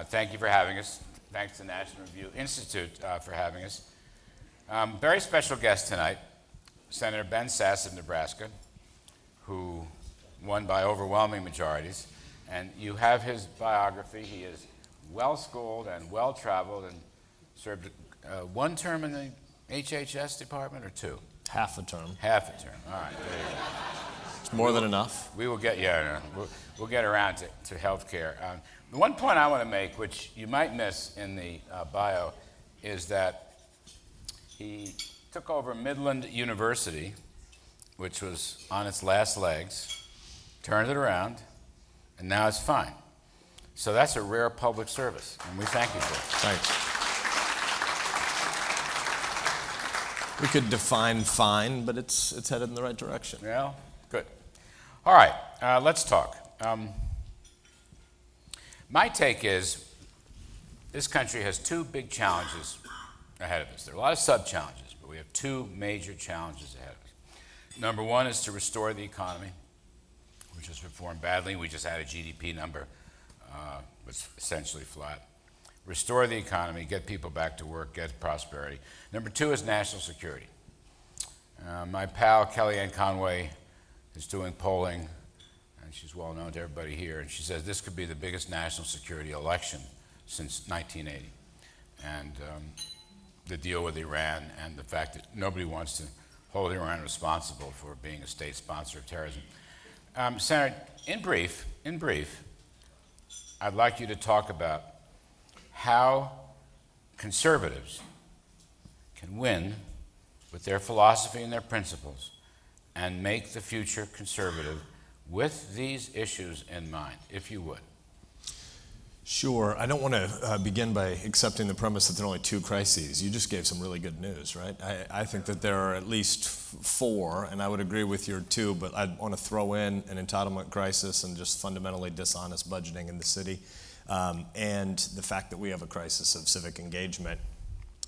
Thank you for having us. Thanks to the National Review Institute for having us. Very special guest tonight, Senator Ben Sasse of Nebraska, who won by overwhelming majorities. And you have his biography. He is well-schooled and well-traveled and served one term in the HHS department or two? Half a term. Half a term. All right, there you go. It's more than enough. We will get, we'll get around to health care. The one point I want to make, which you might miss in the bio, is that he took over Midland University, which was on its last legs, turned it around, and now it's fine. So that's a rare public service, and we thank you for it. Thanks. We could define fine, but it's headed in the right direction. Well, good. All right, let's talk. My take is this country has two big challenges ahead of us. There are a lot of sub-challenges, but we have two major challenges ahead of us. Number one is to restore the economy, which has performed badly. We just had a GDP number was essentially flat. Restore the economy, get people back to work, get prosperity. Number two is national security. My pal Kellyanne Conway is doing polling, and she's well known to everybody here, and she says this could be the biggest national security election since 1980. And the deal with Iran and the fact that nobody wants to hold Iran responsible for being a state sponsor of terrorism. Senator, in brief, I'd like you to talk about how conservatives can win with their philosophy and their principles and make the future conservative with these issues in mind, if you would. Sure. I don't want to begin by accepting the premise that there are only two crises. You just gave some really good news, right? I think that there are at least four, and I would agree with your two, but I'd want to throw in an entitlement crisis and just fundamentally dishonest budgeting in the city, and the fact that we have a crisis of civic engagement,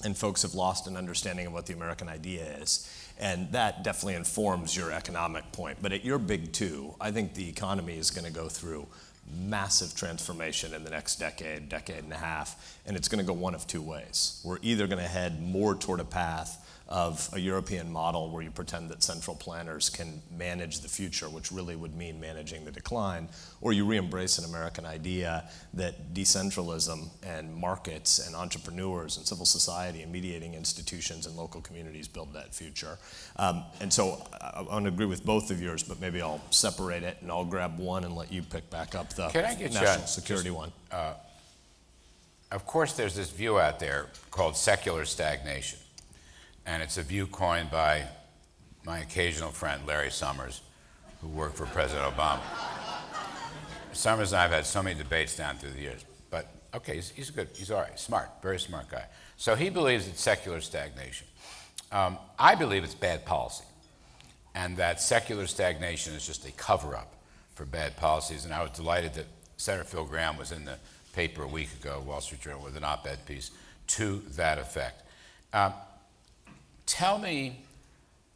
and folks have lost an understanding of what the American idea is. And that definitely informs your economic point. But at your big two, I think the economy is going to go through massive transformation in the next decade and a half, and it's going to go one of two ways. We're either going to head more toward a path of a European model where you pretend that central planners can manage the future, which really would mean managing the decline, or you re-embrace an American idea that decentralism and markets and entrepreneurs and civil society and mediating institutions and local communities build that future. And so I want to agree with both of yours, but maybe I'll separate it and I'll grab one and let you pick back up the national security one. Of course, there's this view out there called secular stagnation. And it's a view coined by my occasional friend, Larry Summers, who worked for President Obama. Summers and I have had so many debates down through the years. But, okay, he's good. He's all right. Smart. Very smart guy. So he believes it's secular stagnation. I believe it's bad policy. And that secular stagnation is just a cover-up for bad policies. And I was delighted that Senator Phil Gramm was in the paper a week ago, Wall Street Journal, with an op-ed piece to that effect. Tell me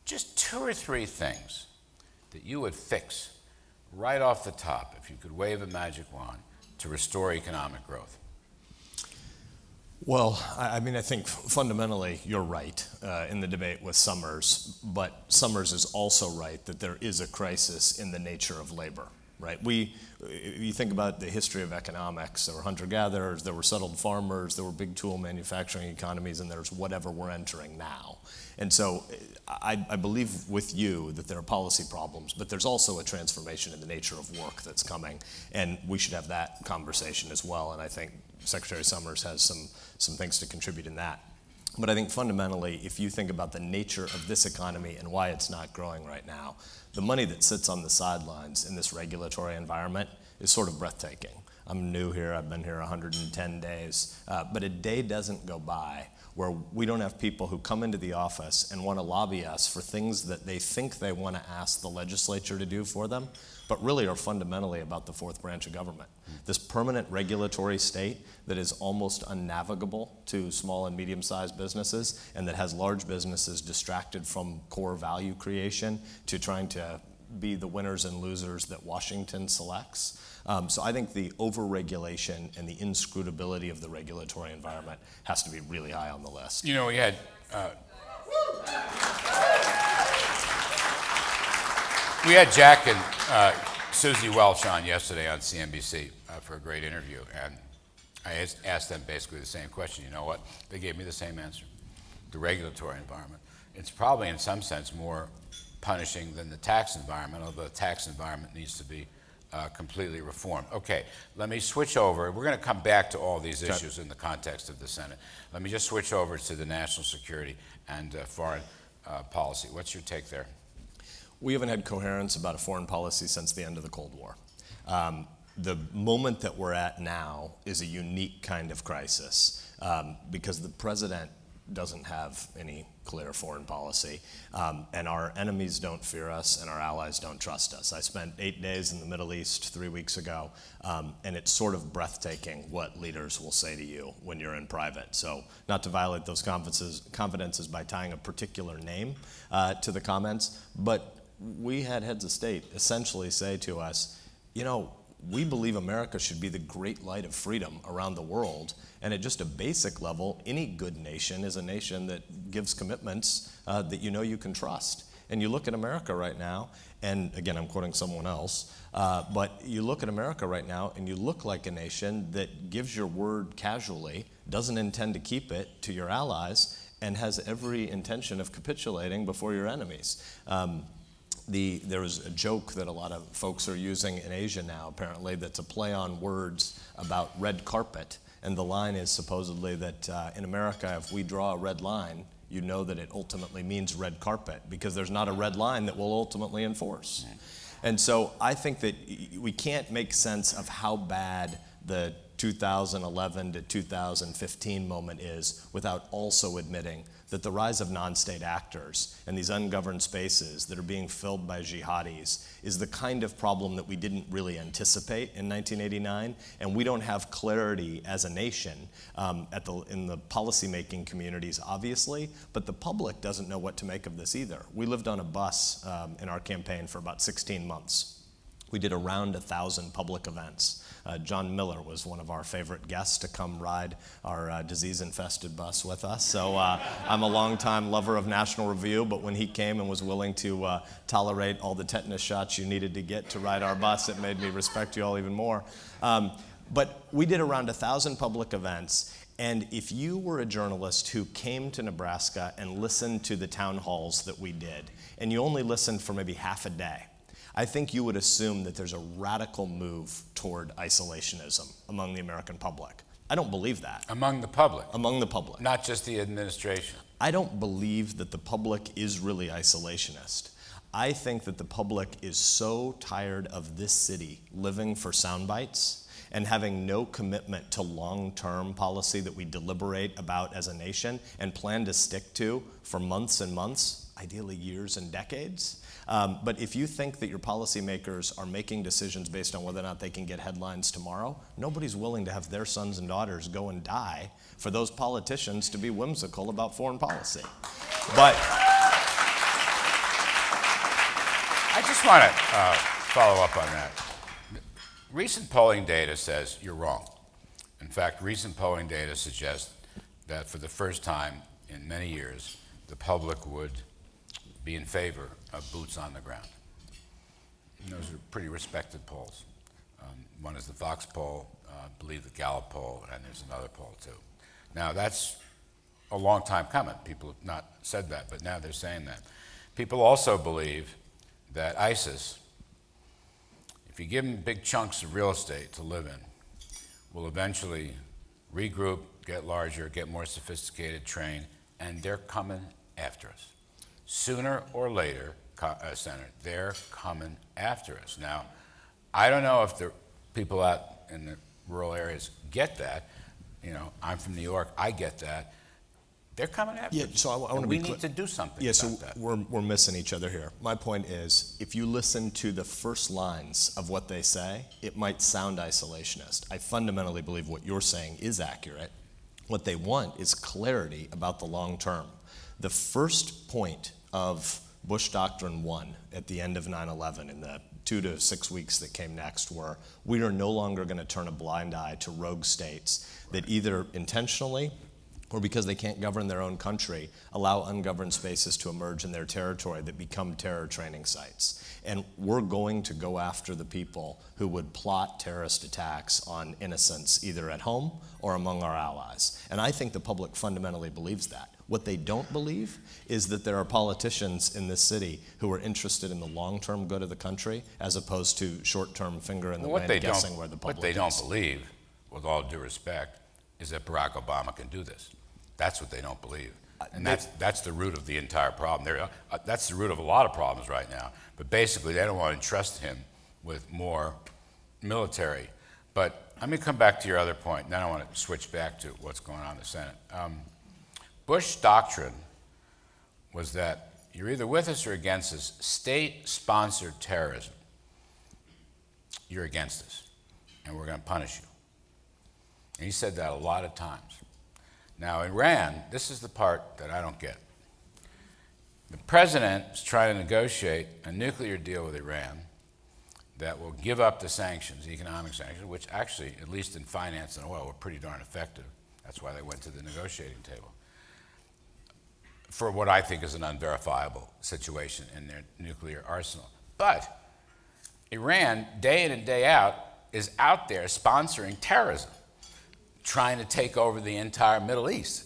just two or three things that you would fix right off the top, if you could wave a magic wand, to restore economic growth. Well, I mean, I think fundamentally you're right in the debate with Summers, but Summers is also right that there is a crisis in the nature of labor. Right? You think about the history of economics, there were hunter-gatherers, there were settled farmers, there were big tool manufacturing economies, and there's whatever we're entering now. And so I believe with you that there are policy problems, but there's also a transformation in the nature of work that's coming, and we should have that conversation as well, and I think Secretary Summers has some things to contribute in that. But I think fundamentally, if you think about the nature of this economy and why it's not growing right now, the money that sits on the sidelines in this regulatory environment is sort of breathtaking. I'm new here, I've been here 110 days, but a day doesn't go by where we don't have people who come into the office and want to lobby us for things that they think they want to ask the legislature to do for them, but really are fundamentally about the fourth branch of government. This permanent regulatory state that is almost unnavigable to small and medium-sized businesses and that has large businesses distracted from core value creation to trying to be the winners and losers that Washington selects. So I think the overregulation and the inscrutability of the regulatory environment has to be really high on the list. You know, we had Jack and Susie Welch on yesterday on CNBC for a great interview, and I asked them basically the same question. You know what? They gave me the same answer. The regulatory environment. It's probably in some sense more punishing than the tax environment, although the tax environment needs to be completely reformed. Okay, let me switch over. We're going to come back to all these issues in the context of the Senate. Let me just switch over to the national security and foreign policy. What's your take there? We haven't had coherence about a foreign policy since the end of the Cold War. The moment that we're at now is a unique kind of crisis because the president doesn't have any clear foreign policy, and our enemies don't fear us, and our allies don't trust us. I spent 8 days in the Middle East 3 weeks ago, and it's sort of breathtaking what leaders will say to you when you're in private. So not to violate those confidences by tying a particular name to the comments, but we had heads of state essentially say to us, you know, we believe America should be the great light of freedom around the world. And at just a basic level, any good nation is a nation that gives commitments that you know you can trust. And you look at America right now, and again, I'm quoting someone else, but you look at America right now and you look like a nation that gives your word casually, doesn't intend to keep it to your allies, and has every intention of capitulating before your enemies. There was a joke that a lot of folks are using in Asia now, apparently, that's a play on words about red carpet. And the line is supposedly that in America, if we draw a red line, you know that it ultimately means red carpet because there's not a red line that we'll ultimately enforce. And so I think that we can't make sense of how bad the 2011 to 2015 moment is without also admitting that the rise of non-state actors and these ungoverned spaces that are being filled by jihadis is the kind of problem that we didn't really anticipate in 1989, and we don't have clarity as a nation in the policymaking communities, obviously, but the public doesn't know what to make of this either. We lived on a bus in our campaign for about 16 months. We did around 1,000 public events. John Miller was one of our favorite guests to come ride our disease-infested bus with us. So I'm a longtime lover of National Review, but when he came and was willing to tolerate all the tetanus shots you needed to get to ride our bus, it made me respect you all even more. But we did around 1,000 public events, and if you were a journalist who came to Nebraska and listened to the town halls that we did, and you only listened for maybe half a day, I think you would assume that there's a radical move toward isolationism among the American public. I don't believe that. Among the public? Among the public. Not just the administration? I don't believe that the public is really isolationist. I think that the public is so tired of this city living for sound bites and having no commitment to long-term policy that we deliberate about as a nation and plan to stick to for months and months, ideally years and decades. But if you think that your policymakers are making decisions based on whether or not they can get headlines tomorrow, nobody's willing to have their sons and daughters go and die for those politicians to be whimsical about foreign policy. But I just want to follow up on that. Recent polling data says you're wrong. In fact, recent polling data suggests that for the first time in many years, the public would be in favor of boots on the ground. And those are pretty respected polls. One is the Fox poll, I believe the Gallup poll, and there's another poll too. Now that's a long time coming. People have not said that, but now they're saying that. People also believe that ISIS, if you give them big chunks of real estate to live in, will eventually regroup, get larger, get more sophisticated, train, and they're coming after us. Sooner or later, Senator, they're coming after us. Now, I don't know if the people out in the rural areas get that. You know, I'm from New York, I get that. They're coming after us. So I want to be clear. We need to do something about so that. We're missing each other here. My point is, if you listen to the first lines of what they say, it might sound isolationist. I fundamentally believe what you're saying is accurate. What they want is clarity about the long term. The first point of Bush Doctrine 1 at the end of 9/11 in the 2 to 6 weeks that came next were, we are no longer going to turn a blind eye to rogue states that either intentionally or because they can't govern their own country, allow ungoverned spaces to emerge in their territory that become terror training sites. And we're going to go after the people who would plot terrorist attacks on innocents, either at home or among our allies. And I think the public fundamentally believes that. What they don't believe is that there are politicians in this city who are interested in the long-term good of the country as opposed to short-term finger in the wind guessing where the public is. What they don't believe, with all due respect, is that Barack Obama can do this. That's what they don't believe. And that's the root of the entire problem. That's the root of a lot of problems right now. But basically, they don't want to entrust him with more military. But let me come back to your other point, and then I want to switch back to what's going on in the Senate. Bush doctrine was that you're either with us or against us. State-sponsored terrorism, you're against us, and we're going to punish you. And he said that a lot of times. Now, Iran, this is the part that I don't get. The president is trying to negotiate a nuclear deal with Iran that will give up the sanctions, economic sanctions, which actually, at least in finance and oil, were pretty darn effective. That's why they went to the negotiating table, for what I think is an unverifiable situation in their nuclear arsenal. But Iran, day in and day out, is out there sponsoring terrorism, trying to take over the entire Middle East.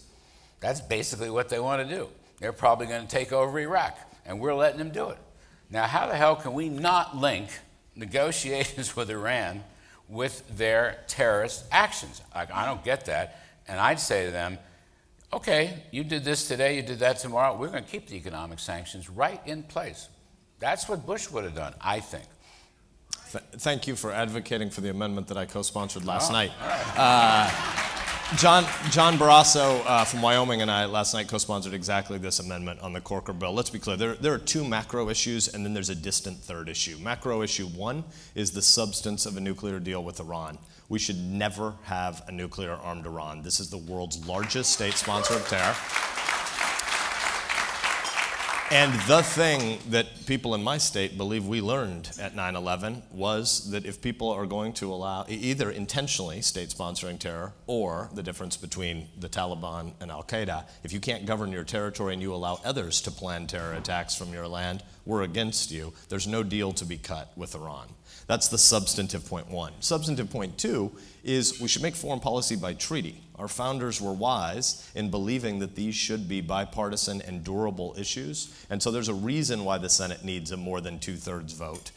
That's basically what they want to do. They're probably going to take over Iraq, and we're letting them do it. Now, how the hell can we not link negotiations with Iran with their terrorist actions? I don't get that. And I'd say to them, okay, you did this today, you did that tomorrow. We're going to keep the economic sanctions right in place. That's what Bush would have done, I think. Thank you for advocating for the amendment that I co-sponsored last night. Right. John Barrasso from Wyoming and I last night co-sponsored exactly this amendment on the Corker bill. Let's be clear, there are two macro issues and then there's a distant third issue. Macro issue one is the substance of a nuclear deal with Iran. We should never have a nuclear-armed Iran. This is the world's largest state sponsor of terror. And the thing that people in my state believe we learned at 9/11 was that if people are going to allow either intentionally state sponsoring terror or the difference between the Taliban and Al-Qaeda, if you can't govern your territory and you allow others to plan terror attacks from your land, we're against you. There's no deal to be cut with Iran. That's the substantive point one. Substantive point two is we should make foreign policy by treaty. Our founders were wise in believing that these should be bipartisan and durable issues. And so there's a reason why the Senate needs a more than 2/3 vote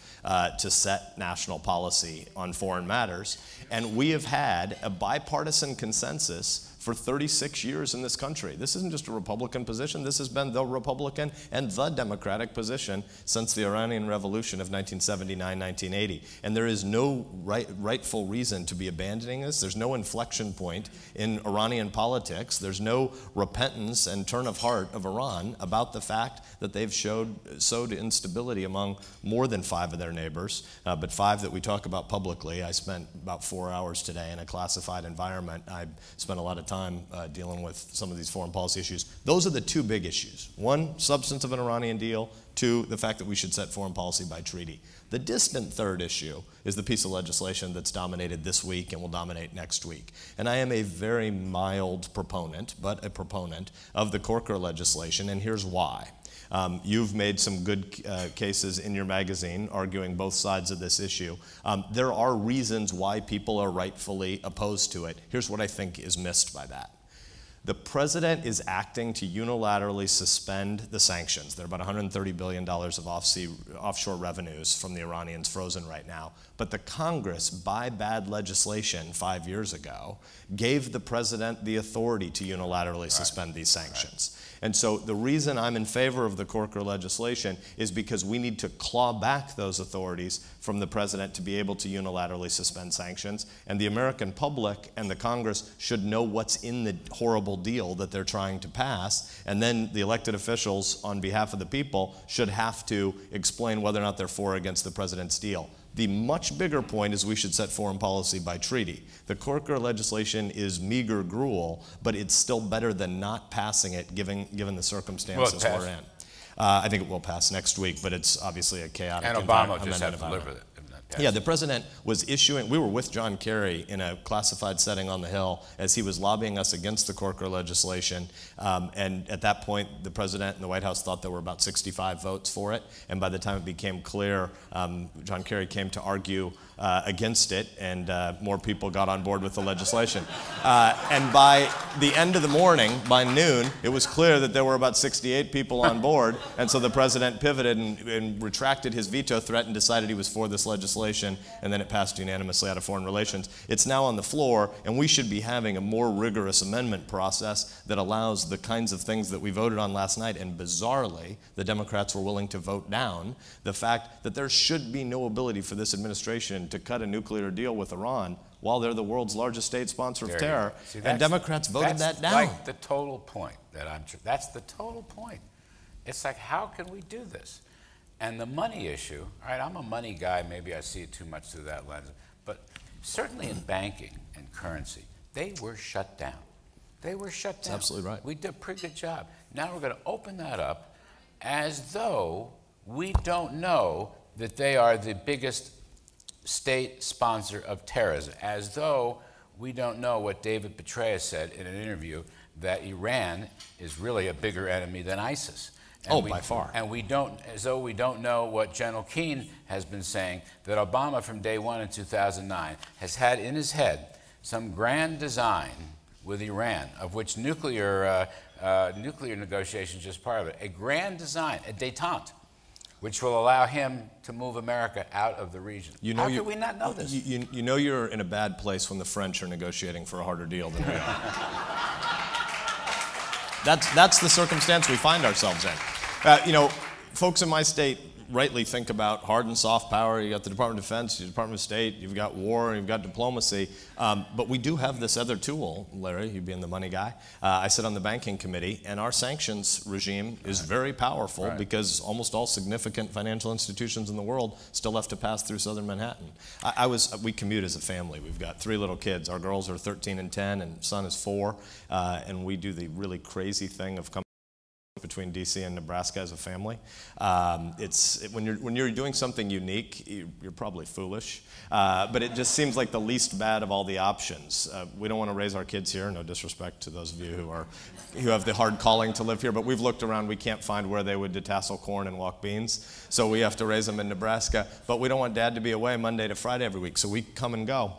to set national policy on foreign matters. And we have had a bipartisan consensus for 36 years in this country. This isn't just a Republican position. This has been the Republican and the Democratic position since the Iranian Revolution of 1979, 1980. And there is no rightful reason to be abandoning this. There's no inflection point in Iranian politics. There's no repentance and turn of heart of Iran about the fact that they've sowed instability among more than 5 of their neighbors, but 5 that we talk about publicly. I spent about 4 hours today in a classified environment. I spent a lot of time dealing with some of these foreign policy issues. Those are the 2 big issues. 1, substance of an Iranian deal. 2, the fact that we should set foreign policy by treaty. The distant third issue is the piece of legislation that's dominated this week and will dominate next week. And I am a very mild proponent, but a proponent of the Corker legislation, and here's why. You've made some good cases in your magazine arguing both sides of this issue. There are reasons why people are rightfully opposed to it. Here's what I think is missed by that. The president is acting to unilaterally suspend the sanctions. There are about $130 billion of offshore revenues from the Iranians frozen right now. But the Congress, by bad legislation 5 years ago, gave the president the authority to unilaterally suspend these sanctions. And so the reason I'm in favor of the Corker legislation is because we need to claw back those authorities from the president to be able to unilaterally suspend sanctions. And the American public and the Congress should know what's in the horrible deal that they're trying to pass. And then the elected officials on behalf of the people should have to explain whether or not they're for or against the president's deal. The much bigger point is we should set foreign policy by treaty. The Corker legislation is meager gruel, but it's still better than not passing it given the circumstances we're in. I think it will pass next week, but it's obviously a chaotic And Obama just had to live with it. Yeah, the president was issuing, we were with John Kerry in a classified setting on the Hill as he was lobbying us against the Corker legislation. And at that point, the president and the White House thought there were about 65 votes for it. And by the time it became clear, John Kerry came to argue against it, and more people got on board with the legislation. And by the end of the morning, by noon, it was clear that there were about 68 people on board. And so the president pivoted and retracted his veto threat and decided he was for this legislation. And then it passed unanimously out of Foreign Relations. It's now on the floor, and we should be having a more rigorous amendment process that allows the kinds of things that we voted on last night. And bizarrely, the Democrats were willing to vote down the fact that there should be no ability for this administration to cut a nuclear deal with Iran while they're the world's largest state sponsor of terror. See, and Democrats voted that down. That's like the total point that's the total point. It's like, how can we do this? And the money issue, all right, I'm a money guy, maybe I see it too much through that lens, but certainly in banking and currency, they were shut down. They were shut down. That's absolutely right. We did a pretty good job. Now we're going to open that up as though we don't know that they are the biggest state sponsor of terrorism, as though we don't know what David Petraeus said in an interview, that Iran is really a bigger enemy than ISIS. And by far. And we don't, as though we don't know what General Keane has been saying, that Obama from day one in 2009 has had in his head some grand design with Iran, of which nuclear negotiations is just part of it. A grand design, a détente, which will allow him to move America out of the region. How could we not know this? You know you're in a bad place when the French are negotiating for a harder deal than we are. That's the circumstance we find ourselves in. Folks in my state rightly think about hard and soft power. You got the Department of Defense, the Department of State, you've got war, you've got diplomacy. But we do have this other tool, Larry, you being the money guy. I sit on the banking committee, and our sanctions regime is very powerful because almost all significant financial institutions in the world still have to pass through southern Manhattan. We commute as a family. We've got 3 little kids. Our girls are 13 and 10, and son is 4. And we do the really crazy thing of coming between DC and Nebraska as a family. When you're doing something unique, you're probably foolish, but it just seems like the least bad of all the options. We don't want to raise our kids here, no disrespect to those of you who have the hard calling to live here, but we've looked around, we can't find where they would detassel corn and walk beans, so we have to raise them in Nebraska, but we don't want Dad to be away Monday to Friday every week, so we come and go.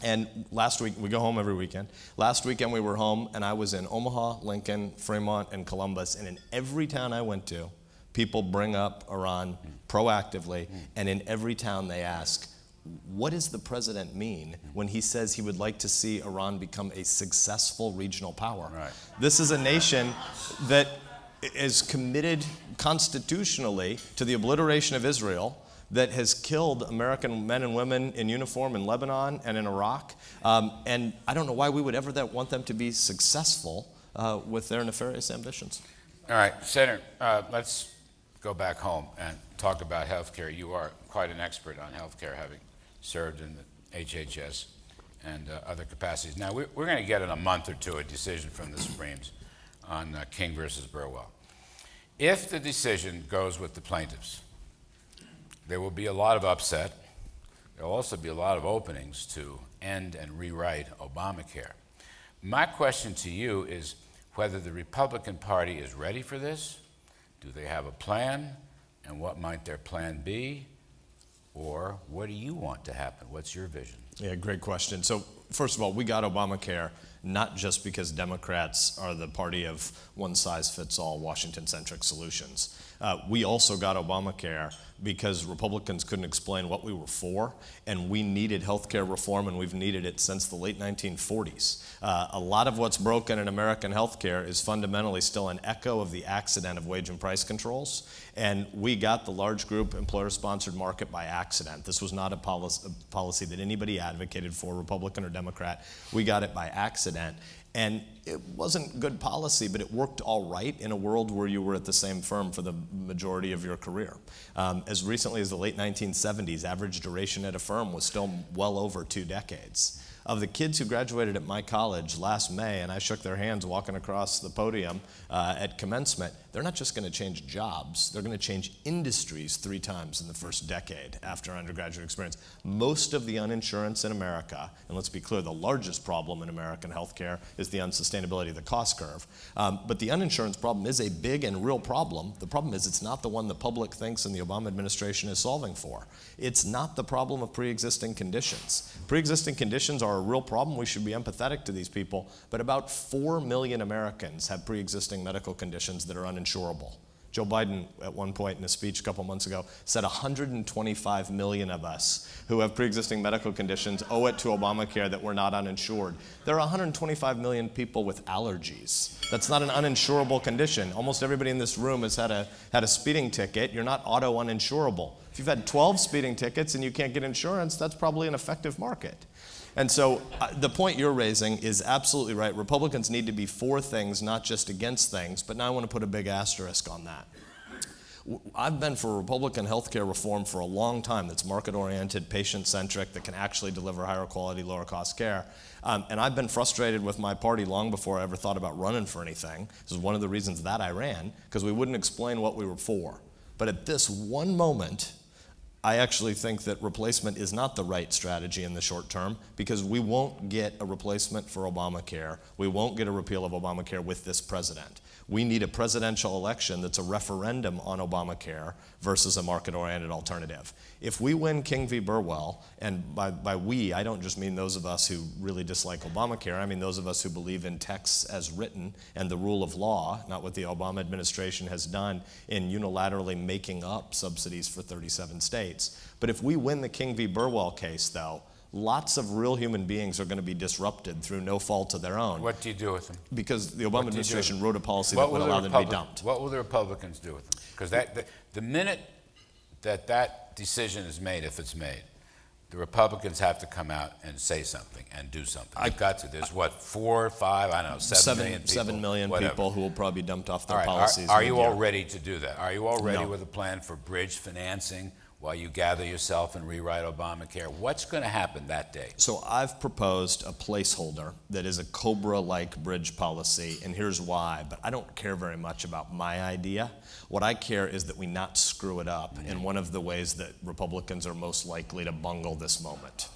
And last week, we go home every weekend. Last weekend we were home, and I was in Omaha, Lincoln, Fremont, and Columbus. And in every town I went to, people bring up Iran proactively. And in every town they ask, what does the president mean when he says he would like to see Iran become a successful regional power? Right. This is a nation that is committed constitutionally to the obliteration of Israel, that has killed American men and women in uniform in Lebanon and in Iraq. And I don't know why we would ever want them to be successful with their nefarious ambitions. All right, Senator, let's go back home and talk about health care. You are quite an expert on health care, having served in the HHS and other capacities. Now, we're going to get in a month or two a decision from the Supremes on King versus Burwell. If the decision goes with the plaintiffs, there will be a lot of upset. There will also be a lot of openings to end and rewrite Obamacare. My question to you is whether the Republican Party is ready for this. Do they have a plan? And what might their plan be? Or what do you want to happen? What's your vision? Yeah, great question. So first of all, we got Obamacare not just because Democrats are the party of one-size-fits-all Washington-centric solutions. We also got Obamacare because Republicans couldn't explain what we were for, and we needed health care reform, and we've needed it since the late 1940s. A lot of what's broken in American health care is fundamentally still an echo of the accident of wage and price controls, and we got the large group employer-sponsored market by accident. This was not a policy that anybody advocated for, Republican or Democrat. We got it by accident. And it wasn't good policy, but it worked all right in a world where you were at the same firm for the majority of your career. As recently as the late 1970s, average duration at a firm was still well over 2 decades. Of the kids who graduated at my college last May, and I shook their hands walking across the podium at commencement, they're not just going to change jobs, they're going to change industries 3 times in the first decade after undergraduate experience. Most of the uninsurance in America, and let's be clear, the largest problem in American healthcare is the unsustainability of the cost curve. But the uninsurance problem is a big and real problem. The problem is it's not the one the public thinks and the Obama administration is solving for. It's not the problem of pre-existing conditions. Pre-existing conditions are a real problem. We should be empathetic to these people, but about 4 million Americans have pre-existing medical conditions that are uninsurable. Joe Biden, at one point in a speech a couple months ago, said 125 million of us who have pre-existing medical conditions owe it to Obamacare that we're not uninsured. There are 125 million people with allergies. That's not an uninsurable condition. Almost everybody in this room has had a speeding ticket. You're not auto uninsurable. If you've had 12 speeding tickets and you can't get insurance, that's probably an effective market. And so the point you're raising is absolutely right. Republicans need to be for things, not just against things, but now I want to put a big asterisk on that. I've been for Republican healthcare reform for a long time that's market-oriented, patient-centric, that can actually deliver higher quality, lower-cost care. And I've been frustrated with my party long before I ever thought about running for anything. This is one of the reasons that I ran, because we wouldn't explain what we were for. But at this one moment, I actually think that replacement is not the right strategy in the short term, because we won't get a replacement for Obamacare. We won't get a repeal of Obamacare with this president. We need a presidential election that's a referendum on Obamacare versus a market-oriented alternative. If we win King v. Burwell, and by we, I don't just mean those of us who really dislike Obamacare, I mean those of us who believe in texts as written and the rule of law, not what the Obama administration has done in unilaterally making up subsidies for 37 states. But if we win the King v. Burwell case, though, lots of real human beings are going to be disrupted through no fault of their own. What do you do with them? Because the Obama administration wrote a policy that would allow them to be dumped. What will the Republicans do with them? Because the minute that decision is made, if it's made, the Republicans have to come out and say something and do something. They've got to. There's what, 4 or 5, I don't know, 7 million people. 7 million whatever. people who will probably be dumped off their All right, policies. Are you all ready to do that? Are you all ready No. with a plan for bridge financing while you gather yourself and rewrite Obamacare? What's going to happen that day? So I've proposed a placeholder that is a COBRA-like bridge policy, and here's why, but I don't care very much about my idea. What I care is that we not screw it up in one of the ways that Republicans are most likely to bungle this moment.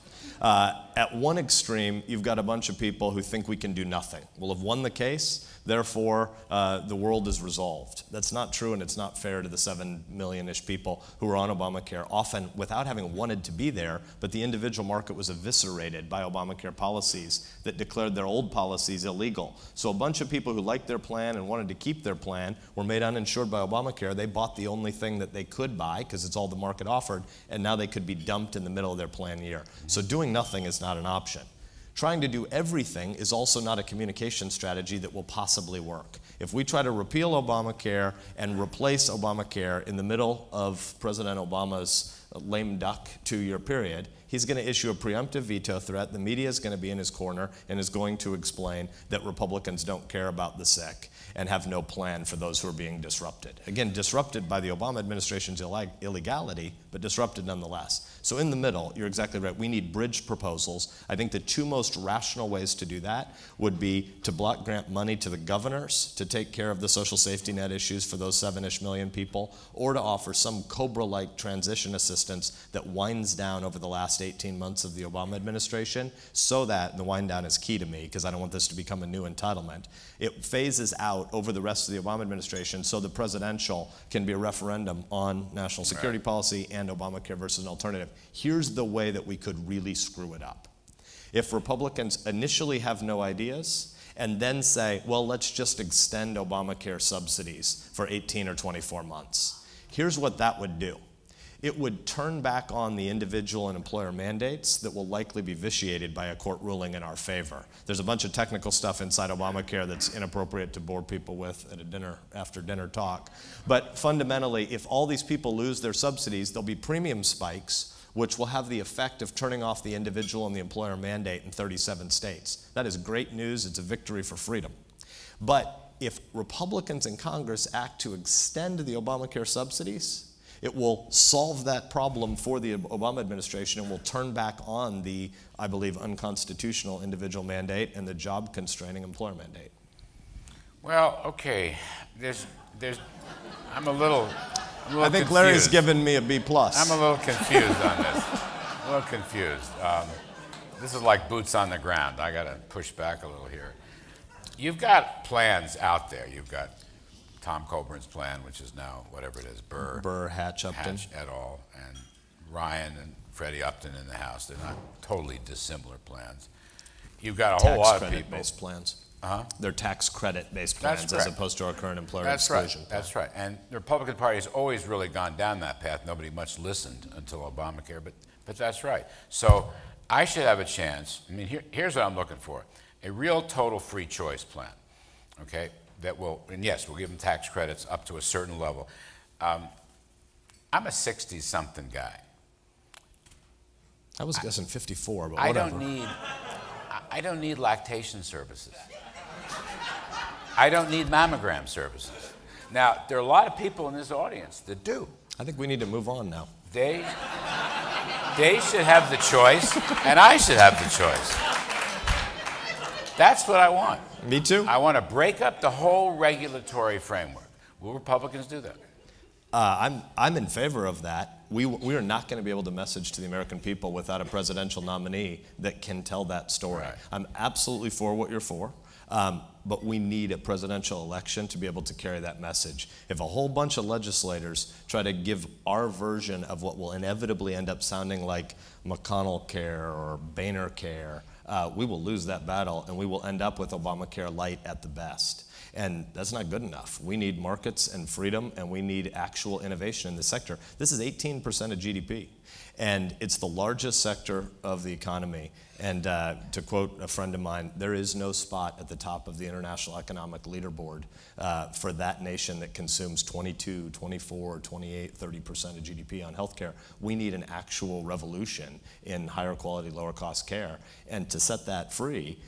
At one extreme, you've got a bunch of people who think we can do nothing. We'll have won the case, therefore the world is resolved. That's not true, and it's not fair to the 7 million-ish people who are on Obamacare, often without having wanted to be there, but the individual market was eviscerated by Obamacare policies that declared their old policies illegal. So a bunch of people who liked their plan and wanted to keep their plan were made uninsured by Obamacare. They bought the only thing that they could buy, because it's all the market offered, and now they could be dumped in the middle of their plan year. So doing nothing is not an option. Trying to do everything is also not a communication strategy that will possibly work. If we try to repeal Obamacare and replace Obamacare in the middle of President Obama's lame duck 2-year period, he's going to issue a preemptive veto threat. The media is going to be in his corner and is going to explain that Republicans don't care about the sick and have no plan for those who are being disrupted. Again, disrupted by the Obama administration's illegality, but disrupted nonetheless. So in the middle, you're exactly right. We need bridge proposals. I think the 2 most rational ways to do that would be to block grant money to the governors to take care of the social safety net issues for those 7-ish million people, or to offer some COBRA-like transition assistance that winds down over the last 18 months of the Obama administration, so that, and the wind down is key to me because I don't want this to become a new entitlement, it phases out over the rest of the Obama administration so the presidential can be a referendum on national security policy and Obamacare versus an alternative. Here's the way that we could really screw it up. If Republicans initially have no ideas and then say, well, let's just extend Obamacare subsidies for 18 or 24 months, here's what that would do. It would turn back on the individual and employer mandates that will likely be vitiated by a court ruling in our favor. There's a bunch of technical stuff inside Obamacare that's inappropriate to bore people with at a after dinner talk. But fundamentally, if all these people lose their subsidies, there'll be premium spikes, which will have the effect of turning off the individual and the employer mandate in 37 states. That is great news. It's a victory for freedom. But if Republicans in Congress act to extend the Obamacare subsidies, It will solve that problem for the Obama administration and will turn back on the, I believe, unconstitutional individual mandate and the job-constraining employer mandate. Well, okay, I'm a little I think confused. Larry's given me a B+. I'm a little confused on this. A little confused. This is like boots on the ground. I got to push back a little here. You've got plans out there. You've got Tom Coburn's plan, which is now whatever it is, Burr, Hatch, Upton. Hatch et al., and Ryan and Freddie Upton in the House. They're not totally dissimilar plans. You've got a whole lot of people. Tax credit-based plans. Uh-huh. They're tax credit-based plans as opposed to our current employer exclusion plan. That's right. And the Republican Party has always really gone down that path. Nobody much listened until Obamacare, but that's right. So I should have a chance. I mean, here's what I'm looking for. A real total free choice plan, okay, that will, and yes, we'll give them tax credits up to a certain level. I'm a 60-something guy. I was guessing 54, but whatever. I don't need lactation services. I don't need mammogram services. Now, there are a lot of people in this audience that do. I think we need to move on now. They should have the choice, and I should have the choice. That's what I want. Me too. I want to break up the whole regulatory framework. Will Republicans do that? I'm in favor of that. We are not going to be able to message to the American people without a presidential nominee that can tell that story. Right. I'm absolutely for what you're for, but we need a presidential election to be able to carry that message. If a whole bunch of legislators try to give our version of what will inevitably end up sounding like McConnell care or Boehner care, we will lose that battle and we will end up with Obamacare light at the best. And that's not good enough. We need markets and freedom, and we need actual innovation in the sector. This is 18% of GDP, and it's the largest sector of the economy. And to quote a friend of mine, there is no spot at the top of the international economic leaderboard for that nation that consumes 22, 24, 28, 30% of GDP on healthcare. We need an actual revolution in higher quality, lower cost care. And to set that free,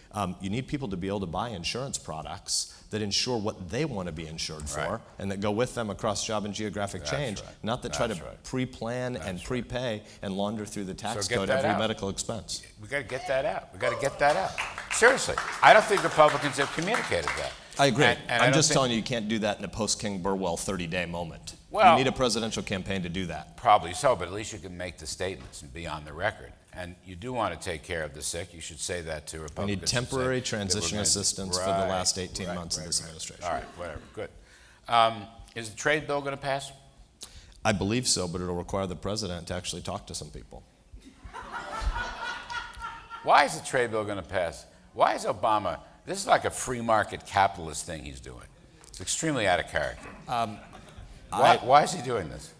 you need people to be able to buy insurance products that insure what they want to be insured for, and that go with them across job and geographic change, not that try to pre-plan and prepay and launder through the tax code every medical expense. We got to get that out. We got to get that out. Seriously, I don't think Republicans have communicated that. I agree. And I'm just telling you, you can't do that in a post-King Burwell 30-day moment. Well, you need a presidential campaign to do that. Probably so, but at least you can make the statements and be on the record. And you do want to take care of the sick. You should say that to Republicans. We need temporary transition assistance for the last 18 months of this administration. All right, whatever, good. Is the trade bill going to pass? I believe so, but it'll require the president to actually talk to some people. Why is the trade bill going to pass? Why is Obama, this is like a free market capitalist thing he's doing. It's extremely out of character. Why is he doing this?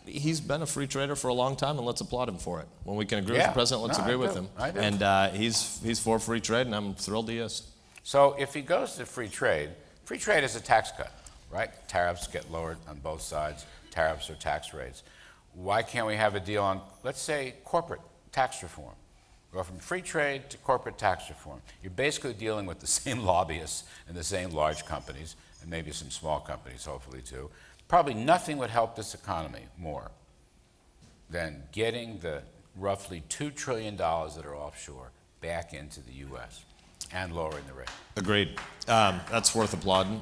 He's been a free trader for a long time, and let's applaud him for it. When we can agree with the president, let's agree with him. I do. And he's for free trade, and I'm thrilled he is. So if he goes to free trade is a tax cut, right? Tariffs get lowered on both sides. Tariffs are tax rates. Why can't we have a deal on, let's say, corporate tax reform? Go from free trade to corporate tax reform. You're basically dealing with the same lobbyists and the same large companies, and maybe some small companies, hopefully, too. Probably nothing would help this economy more than getting the roughly $2 trillion that are offshore back into the U.S. and lowering the rate. Agreed. That's worth applauding.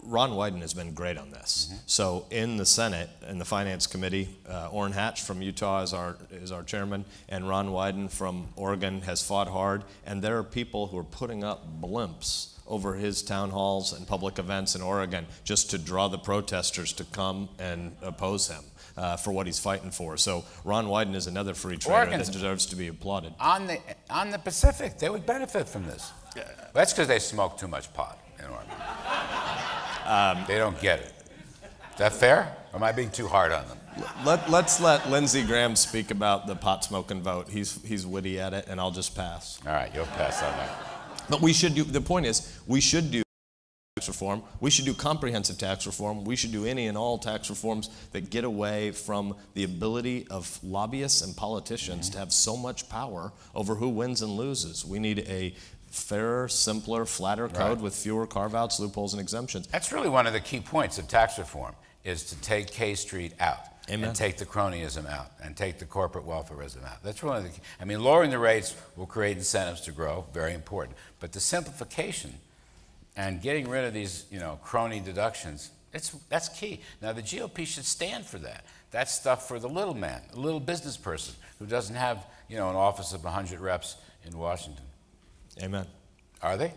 Ron Wyden has been great on this. Mm-hmm. So in the Senate, in the Finance Committee, Orrin Hatch from Utah is our chairman, and Ron Wyden from Oregon has fought hard, and there are people who are putting up blimps over his town halls and public events in Oregon just to draw the protesters to come and oppose him for what he's fighting for. So Ron Wyden is another free trader that deserves to be applauded. On the Pacific, they would benefit from this. Well, that's because they smoke too much pot in Oregon. They don't get it. Is that fair? Or am I being too hard on them? Let's let Lindsey Graham speak about the pot smoking vote. He's witty at it, and I'll just pass. All right, you'll pass on that. But we should do, the point is, we should do tax reform. We should do comprehensive tax reform. We should do any and all tax reforms that get away from the ability of lobbyists and politicians to have so much power over who wins and loses. We need a fairer, simpler, flatter code with fewer carve-outs, loopholes, and exemptions. That's really one of the key points of tax reform. is to take K Street out. Amen. And take the cronyism out and take the corporate welfareism out. That's one of the key. I mean, lowering the rates will create incentives to grow, very important. But the simplification and getting rid of these, crony deductions, that's key. Now, the GOP should stand for that. That's stuff for the little man, the little business person who doesn't have, an office of 100 reps in Washington. Amen. Are they?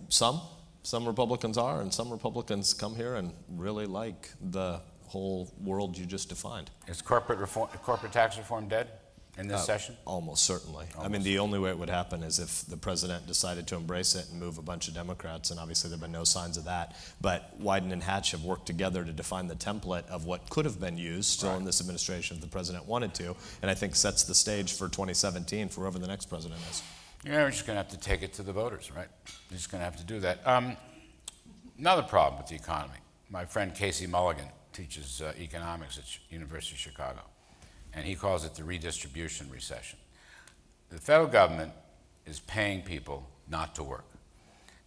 Some Republicans are, and some Republicans come here and really like the whole world you just defined. Is corporate tax reform dead in this session? Almost certainly. I mean, the only way it would happen is if the president decided to embrace it and move a bunch of Democrats, and obviously there have been no signs of that. But Wyden and Hatch have worked together to define the template of what could have been used still in this administration if the president wanted to, and I think sets the stage for 2017 for whoever the next president is. Yeah, we're just going to have to take it to the voters, right? We're just going to have to do that. Another problem with the economy. My friend Casey Mulligan teaches economics at University of Chicago, and he calls it the redistribution recession. The federal government is paying people not to work.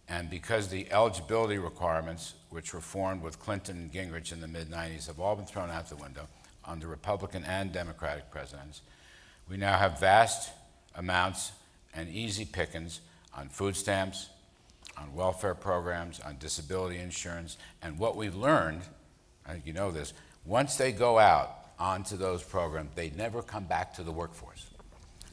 And because the eligibility requirements, which were formed with Clinton and Gingrich in the mid-90s, have all been thrown out the window under Republican and Democratic presidents, we now have vast amounts and easy pickings on food stamps, on welfare programs, on disability insurance, and what we've learned, I think you know this, once they go out onto those programs, they never come back to the workforce.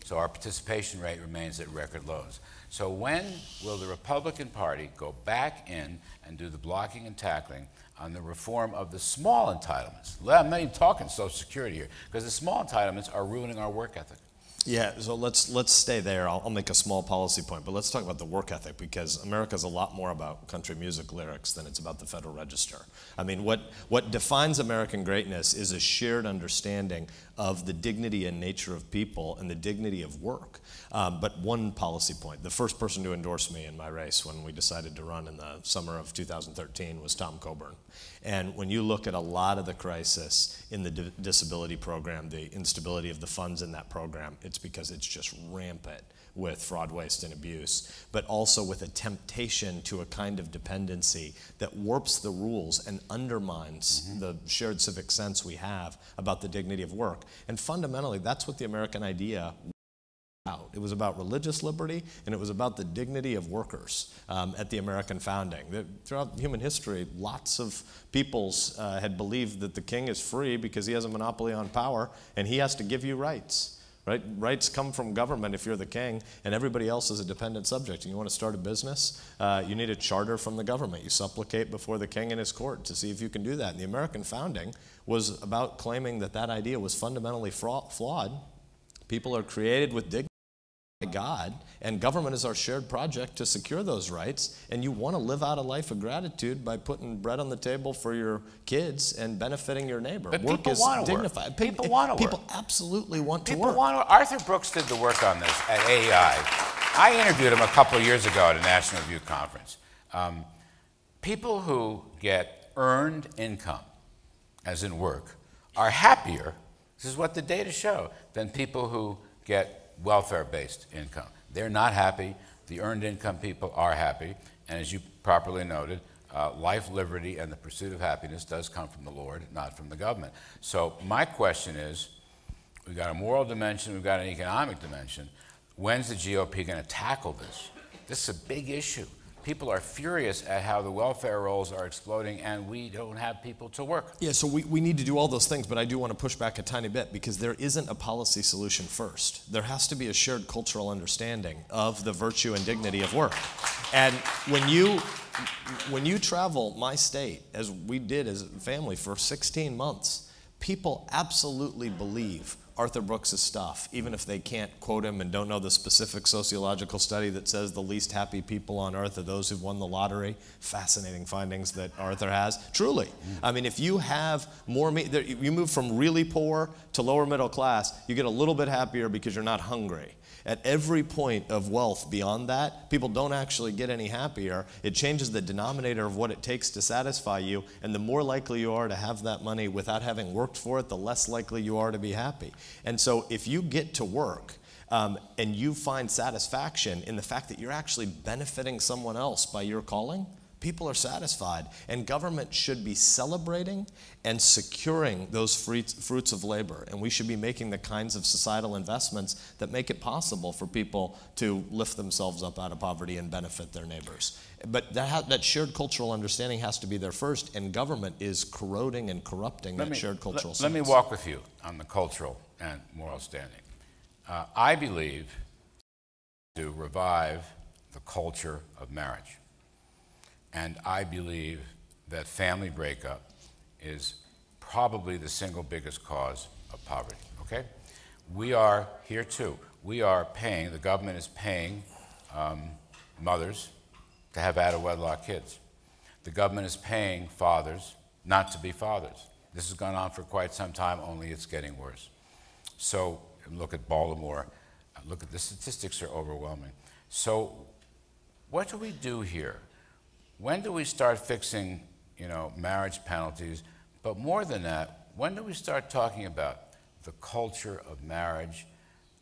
So our participation rate remains at record lows. So when will the Republican Party go back in and do the blocking and tackling on the reform of the small entitlements? I'm not even talking Social Security here, because the small entitlements are ruining our work ethic. Yeah, so let's stay there. I'll make a small policy point, but let's talk about the work ethic, because America's a lot more about country music lyrics than it's about the Federal Register. I mean, what defines American greatness is a shared understanding of the dignity and nature of people and the dignity of work. But one policy point, the first person to endorse me in my race when we decided to run in the summer of 2013 was Tom Coburn. And when you look at a lot of the crisis in the disability program, the instability of the funds in that program, it's because it's just rampant with fraud, waste, and abuse, but also with a temptation to a kind of dependency that warps the rules and undermines the shared civic sense we have about the dignity of work. And fundamentally, that's what the American idea was about. It was about religious liberty, and it was about the dignity of workers at the American founding. Throughout human history, lots of peoples had believed that the king is free because he has a monopoly on power, and he has to give you rights. Right? Rights come from government if you're the king, and everybody else is a dependent subject. And you want to start a business, you need a charter from the government. You supplicate before the king and his court to see if you can do that. And the American founding was about claiming that that idea was fundamentally flawed. People are created with dignity by God, and government is our shared project to secure those rights, and you want to live out a life of gratitude by putting bread on the table for your kids and benefiting your neighbor. But work people is want to dignified. work. People want to work. People absolutely want to People work. want to. Arthur Brooks did the work on this at AEI. I interviewed him a couple of years ago at a National Review conference. People who get earned income, as in work, are happier, this is what the data show, than people who get welfare-based income. They're not happy. The earned income people are happy. And as you properly noted, life, liberty, and the pursuit of happiness does come from the Lord, not from the government. So my question is, we've got a moral dimension, we've got an economic dimension. When's the GOP going to tackle this? This is a big issue. People are furious at how the welfare rolls are exploding, and we don't have people to work. Yeah, so we need to do all those things, but I do want to push back a tiny bit, because there isn't a policy solution first. There has to be a shared cultural understanding of the virtue and dignity of work. And when you travel my state, as we did as a family for 16 months, people absolutely believe Arthur Brooks' stuff, even if they can't quote him and don't know the specific sociological study that says the least happy people on earth are those who've won the lottery. Fascinating findings that Arthur has. Truly. I mean, if you have more, you move from really poor to lower middle class, you get a little bit happier because you're not hungry. At every point of wealth beyond that, people don't actually get any happier. It changes the denominator of what it takes to satisfy you, and the more likely you are to have that money without having worked for it, the less likely you are to be happy. And so if you get to work and you find satisfaction in the fact that you're actually benefiting someone else by your calling, people are satisfied. And government should be celebrating and securing those fruits of labor. And we should be making the kinds of societal investments that make it possible for people to lift themselves up out of poverty and benefit their neighbors. But that shared cultural understanding has to be there first, and government is corroding and corrupting that shared cultural sense. Let me walk with you on the cultural and moral standing. I believe to revive the culture of marriage. And I believe that family breakup is probably the single biggest cause of poverty, okay? We are here too. We are paying, the government is paying mothers to have out-of-wedlock kids. The government is paying fathers not to be fathers. This has gone on for quite some time, only it's getting worse. So look at Baltimore. Look at the statistics are overwhelming. So what do we do here? When do we start fixing, marriage penalties? But more than that, when do we start talking about the culture of marriage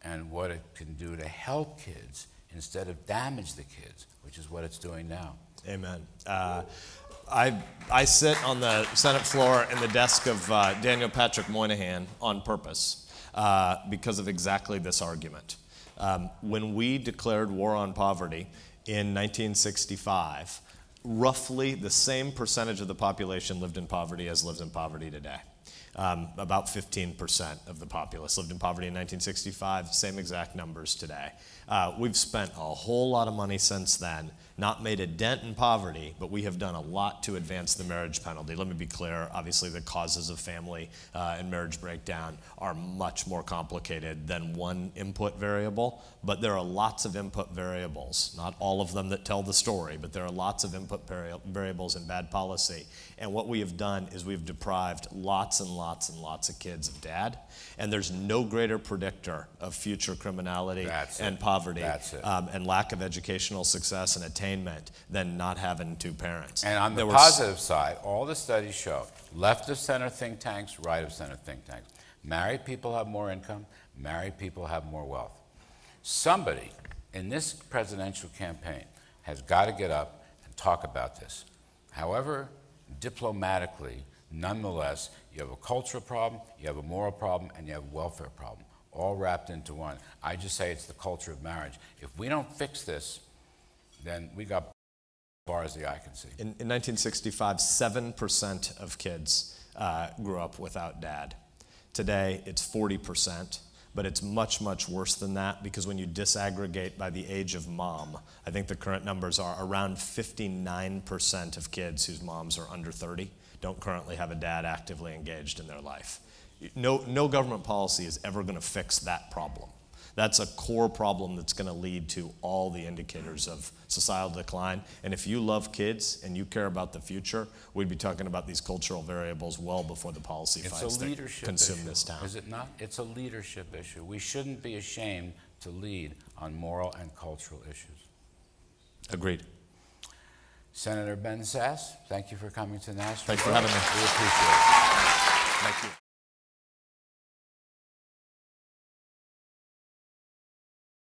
and what it can do to help kids instead of damage the kids, which is what it's doing now? Amen. I sit on the Senate floor in the desk of Daniel Patrick Moynihan on purpose because of exactly this argument. When we declared war on poverty in 1965, roughly the same percentage of the population lived in poverty as lives in poverty today. About 15% of the populace lived in poverty in 1965, same exact numbers today. We've spent a whole lot of money since then, not made a dent in poverty, but we have done a lot to advance the marriage penalty. Let me be clear, obviously the causes of family and marriage breakdown are much more complicated than one input variable, but there are lots of input variables, not all of them that tell the story, but there are lots of input variables in bad policy. And what we have done is we've deprived lots and lots and lots of kids of dad, and there's no greater predictor of future criminality and poverty and lack of educational success and attainment than not having two parents. And on the positive side, all the studies show, left of center think tanks, right of center think tanks, married people have more income, married people have more wealth. Somebody in this presidential campaign has got to get up and talk about this. However, diplomatically, nonetheless, you have a cultural problem, you have a moral problem, and you have a welfare problem, all wrapped into one. I just say it's the culture of marriage. If we don't fix this, then we got as far as the eye can see. In 1965, 7% of kids grew up without dad. Today, it's 40%, but it's much, much worse than that because when you disaggregate by the age of mom, I think the current numbers are around 59% of kids whose moms are under 30 don't currently have a dad actively engaged in their life. No government policy is ever going to fix that problem. That's a core problem that's going to lead to all the indicators of societal decline. And if you love kids and you care about the future, we'd be talking about these cultural variables well before the policy fights that consume this town. Is it not? It's a leadership issue. We shouldn't be ashamed to lead on moral and cultural issues. Agreed. Senator Ben Sasse, thank you for coming to Nashville. Thanks for having me. We appreciate it. Thank you.